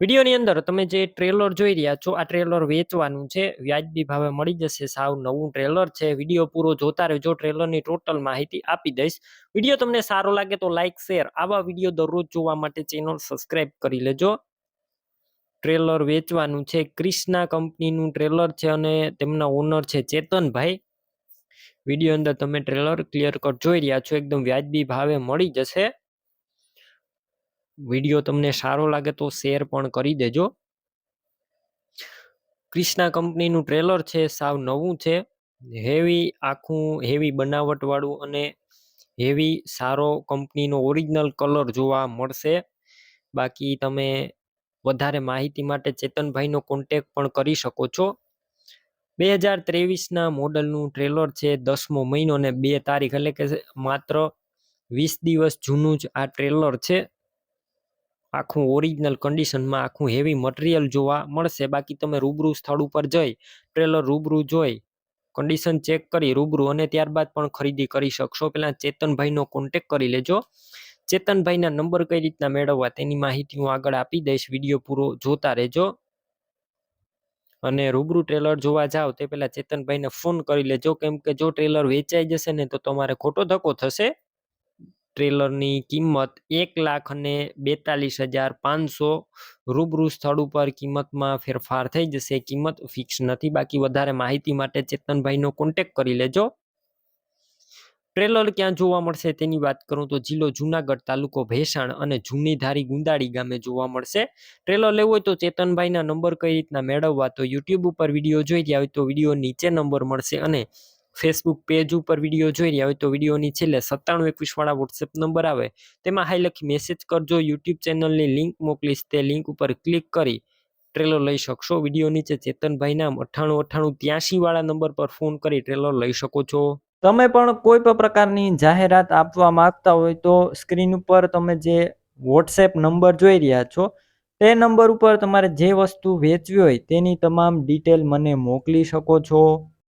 વિડીયોની અંદર તમે જે ટ્રેલર જોઈ રહ્યા છો આ ટ્રેલર વેચવાનું છે, વ્યાજબી ભાવે મળી જશે. સાવ નવું ટ્રેલર છે. વિડીયો પૂરો જોતા રહેજો, ટ્રેલરની ટોટલ માહિતી આપી દઈશ. વિડીયો તમને સારો લાગે તો લાઈક શેર, આવા વિડીયો દરરોજ જોવા માટે ચેનલ સબસ્ક્રાઇબ કરી લેજો. ટ્રેલર વેચવાનું છે, ક્રિષ્ના કંપનીનું ટ્રેલર છે અને તેમના ઓનર છે ચેતનભાઈ. વિડીયો અંદર તમે ટ્રેલર ક્લિયર કટ જોઈ રહ્યા છો, એકદમ વ્યાજબી ભાવે મળી જશે. વિડીયો તમને સારો લાગે તો શેર પણ કરી દેજો. ક્રિષ્ના કંપનીનું ટ્રેલર છે, સાવ નવું છે. આખું હેવી બનાવટ વાળું અને હેવી સારો કંપનીનો ઓરિજિનલ કલર જોવા મળશે. બાકી તમે વધારે માહિતી માટે ચેતનભાઈનો કોન્ટેક્ટ પણ કરી શકો છો. 2023ના મોડલનું ટ્રેલર છે, 10મો મહિનો અને 2 તારીખ, એટલે કે માત્ર 20 દિવસ જૂનું જ આ ટ્રેલર છે. આખું ઓરિજિનલ કન્ડિશનમાં આખું હેવી મટીરિયલ જોવા મળશે. બાકી તમે રૂબરૂ સ્થળ ઉપર જઈ ટ્રેલર રૂબરૂ જોઈ કન્ડિશન ચેક કરી રૂબરૂ અને ત્યારબાદ પણ ખરીદી કરી શકશો. પહેલા ચેતનભાઈનો કોન્ટેક્ટ કરી લેજો. ચેતનભાઈના નંબર કઈ રીતના મેળવવા તેની માહિતી હું આગળ આપી દઈશ. વિડીયો પૂરો જોતા રહેજો. અને રૂબરૂ ટ્રેલર જોવા જાઓ તે પહેલા ચેતનભાઈને ફોન કરી લેજો, કેમ કે જો ટ્રેલર વેચાઈ જશે ને તો તમારે ખોટો ધક્કો થશે. ટ્રેલરની કિંમત 1,42,500. રૂબરૂ સ્થળ ઉપર કિંમતમાં ફેરફાર થઈ જશે, કિંમત ફિક્સ નથી. બાકી વધારે માહિતી માટે ચેતનભાઈનો કોન્ટેક્ટ કરી લેજો. ટ્રેલર ક્યાં જોવા મળશે તેની વાત કરું તો જિલ્લો જુનાગઢ, તાલુકો ભેસાણ અને જૂની ધારી ગુંદાળી ગામે જોવા મળશે. ટ્રેલર લેવું હોય તો ચેતનભાઈના નંબર કઈ રીતના મેળવવા, તો યુટ્યુબ ઉપર વિડીયો જોઈ રહ્યા હોય તો વિડીયો નીચે નંબર મળશે અને ફેસબુક પેજ ઉપર વિડીયો જોઈ રહ્યા હોય તો વિડીયોની છેલ્લે 9721 વાળા વોટ્સએપ નંબર આવે તેમાં હાઈ લખી મેસેજ કરજો. યુટ્યુબ ચેનલની લિંક મોકલીશ, તે લિંક ઉપર ક્લિક કરી ટ્રેલર લઈ શકશો. વિડીયો નીચે ચેતનભાઈ નામ 989883 વાળા નંબર પર ફોન કરી ટ્રેલર લઈ શકો છો. તમે પણ કોઈ પણ પ્રકારની જાહેરાત આપવા માંગતા હોય તો સ્ક્રીન ઉપર તમે જે વોટ્સએપ નંબર જોઈ રહ્યા છો તે નંબર ઉપર તમારે જે વસ્તુ વેચવી હોય તેની તમામ ડિટેલ મને મોકલી શકો છો.